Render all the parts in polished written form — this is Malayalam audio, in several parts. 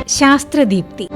ശാസ്ത്രദീപ്തി.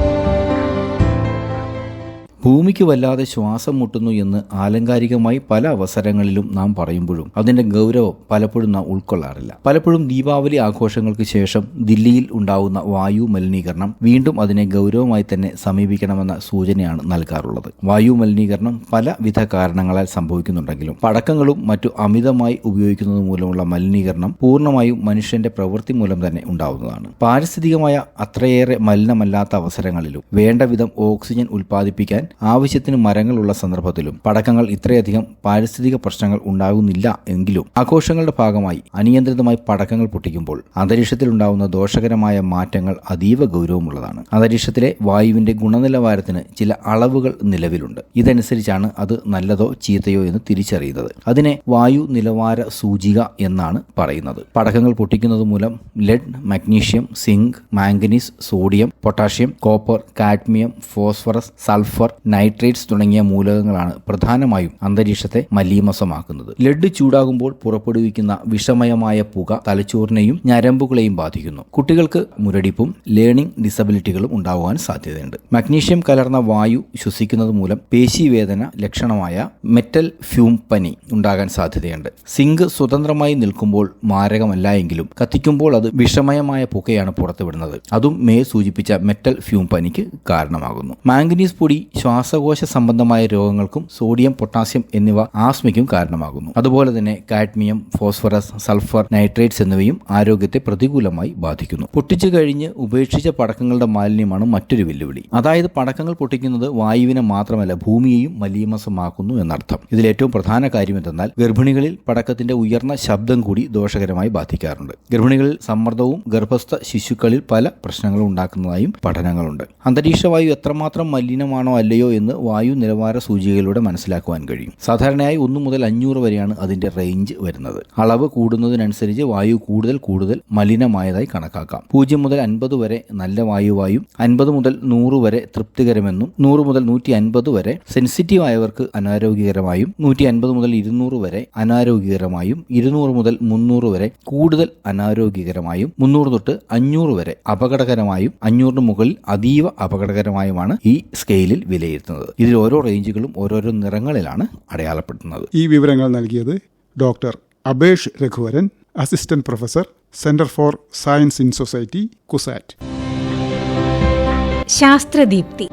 ഭൂമിക്ക് വല്ലാതെ ശ്വാസം മുട്ടുന്നു എന്ന് ആലങ്കാരികമായി പല അവസരങ്ങളിലും നാം പറയുമ്പോഴും അതിന്റെ ഗൗരവം പലപ്പോഴും നാം ഉൾക്കൊള്ളാറില്ല. പലപ്പോഴും ദീപാവലി ആഘോഷങ്ങൾക്ക് ശേഷം ദില്ലിയിൽ ഉണ്ടാകുന്ന വായു മലിനീകരണം വീണ്ടും അതിനെ ഗൗരവമായി തന്നെ സമീപിക്കണമെന്ന സൂചനയാണ് നൽകാറുള്ളത്. വായു മലിനീകരണം പലവിധ കാരണങ്ങളാൽ സംഭവിക്കുന്നുണ്ടെങ്കിലും പടക്കങ്ങളും മറ്റു അമിതമായി ഉപയോഗിക്കുന്നത് മൂലമുള്ള മലിനീകരണം പൂർണ്ണമായും മനുഷ്യന്റെ പ്രവൃത്തി മൂലം തന്നെ ഉണ്ടാവുന്നതാണ്. പാരിസ്ഥിതികമായ അത്രയേറെ മലിനമല്ലാത്ത അവസരങ്ങളിലും വേണ്ട വിധം ഓക്സിജൻ ഉൽപ്പാദിപ്പിക്കാൻ ആവശ്യത്തിന് മരങ്ങളുള്ള സന്ദർഭത്തിലും പടക്കങ്ങൾ ഇത്രയധികം പാരിസ്ഥിതിക പ്രശ്നങ്ങൾ ഉണ്ടാകുന്നില്ല എങ്കിലും ആഘോഷങ്ങളുടെ ഭാഗമായി അനിയന്ത്രിതമായി പടക്കങ്ങൾ പൊട്ടിക്കുമ്പോൾ അന്തരീക്ഷത്തിൽ ഉണ്ടാകുന്ന ദോഷകരമായ മാറ്റങ്ങൾ അതീവ ഗൗരവമുള്ളതാണ്. അന്തരീക്ഷത്തിലെ വായുവിന്റെ ഗുണനിലവാരത്തിന് ചില അളവുകൾ നിലവിലുണ്ട്. ഇതനുസരിച്ചാണ് അത് നല്ലതോ ചീത്തയോ എന്ന് തിരിച്ചറിയുന്നത്. അതിനെ വായു നിലവാര സൂചിക എന്നാണ് പറയുന്നത്. പടക്കങ്ങൾ പൊട്ടിക്കുന്നത് മൂലം lead, magnesium, zinc, manganese, sodium, potassium, copper, cadmium, phosphorus, sulphur, nitrates തുടങ്ങിയ മൂലകങ്ങളാണ് പ്രധാനമായും അന്തരീക്ഷത്തെ മലീമസമാക്കുന്നത്. ലെഡ് ചൂടാകുമ്പോൾ പുറപ്പെടുവിക്കുന്ന വിഷമയമായ പുക തലച്ചോറിനെയും ഞരമ്പുകളെയും ബാധിക്കുന്നു. കുട്ടികൾക്ക് മുരടിപ്പും ലേണിംഗ് ഡിസബിലിറ്റികളും ഉണ്ടാകുവാൻ സാധ്യതയുണ്ട്. മഗ്നീഷ്യം കലർന്ന വായു ശ്വസിക്കുന്നത് മൂലം പേശീവേദന ലക്ഷണമായ മെറ്റൽ ഫ്യൂം പനി ഉണ്ടാകാൻ സാധ്യതയുണ്ട്. സിങ്ക് സ്വതന്ത്രമായി നിൽക്കുമ്പോൾ മാരകമല്ല എങ്കിലും കത്തിക്കുമ്പോൾ അത് വിഷമയമായ പുകയാണ് പുറത്തുവിടുന്നത്. അതും സൂചിപ്പിച്ച മെറ്റൽ ഫ്യൂം പനിക്ക് കാരണമാകുന്നു. മാംഗനീസ് പൊടി ശ്വാസകോശ സംബന്ധമായ രോഗങ്ങൾക്കും സോഡിയം, പൊട്ടാസ്യം എന്നിവ ആസ്മയ്ക്കും കാരണമാകുന്നു. അതുപോലെ തന്നെ കാഡ്മിയം, ഫോസ്ഫറസ്, സൾഫർ, നൈട്രേറ്റ്സ് എന്നിവയും ആരോഗ്യത്തെ പ്രതികൂലമായി ബാധിക്കുന്നു. പൊട്ടിച്ചു കഴിഞ്ഞ് ഉപേക്ഷിച്ച പടക്കങ്ങളുടെ മാലിന്യമാണ് മറ്റൊരു വെല്ലുവിളി. അതായത് പടക്കങ്ങൾ പൊട്ടിക്കുന്നത് വായുവിനെ മാത്രമല്ല ഭൂമിയെയും മലീമസമാക്കുന്നു എന്നർത്ഥം. ഇതിൽ ഏറ്റവും പ്രധാന കാര്യം എന്തെന്നാൽ ഗർഭിണികളിൽ പടക്കത്തിന്റെ ഉയർന്ന ശബ്ദം കൂടി ദോഷകരമായി ബാധിക്കാറുണ്ട്. ഗർഭിണികളിൽ സമ്മർദ്ദവും ഗർഭസ്ഥ ശിശുക്കളിൽ പല പ്രശ്നങ്ങളും ഉണ്ടാക്കുന്നതായും പഠനങ്ങളുണ്ട്. അന്തരീക്ഷവായു എത്രമാത്രം മലിനമാണോ അല്ലയോ എന്ന് വായു നിലവാര സൂചികയിലൂടെ മനസ്സിലാക്കുവാൻ കഴിയും. സാധാരണയായി 1 മുതൽ 500 വരെയാണ് അതിന്റെ റേഞ്ച് വരുന്നത്. അളവ് കൂടുന്നതിനനുസരിച്ച് വായു കൂടുതൽ മലിനമായതായി കണക്കാക്കാം. 0 മുതൽ 50 വരെ നല്ല വായുവായും 50 മുതൽ 100 വരെ തൃപ്തികരമെന്നും 100 മുതൽ 150 വരെ സെൻസിറ്റീവ് ആയവർക്ക് അനാരോഗ്യകരമായും 150 മുതൽ 200 വരെ അനാരോഗ്യകരമായും 200 മുതൽ 300 വരെ കൂടുതൽ അനാരോഗ്യകരമായും 300 തൊട്ട് 500 വരെ അപകടകരമായും 500 മുകളിൽ അതീവ അപകടകരമായുമാണ് ഈ സ്കെയിലിൽ വിലയിരുത്തുന്നത്. ഇതിൽ ഓരോ റേഞ്ചുകളും ഓരോരോ നിറങ്ങളിലാണ് അടയാളപ്പെടുത്തുന്നത്. ഈ വിവരങ്ങൾ നൽകിയത് doctor Abesh Raghuvaran, assistant professor, centre for science in society, CUSAT. ശാസ്ത്രദീപ്തി.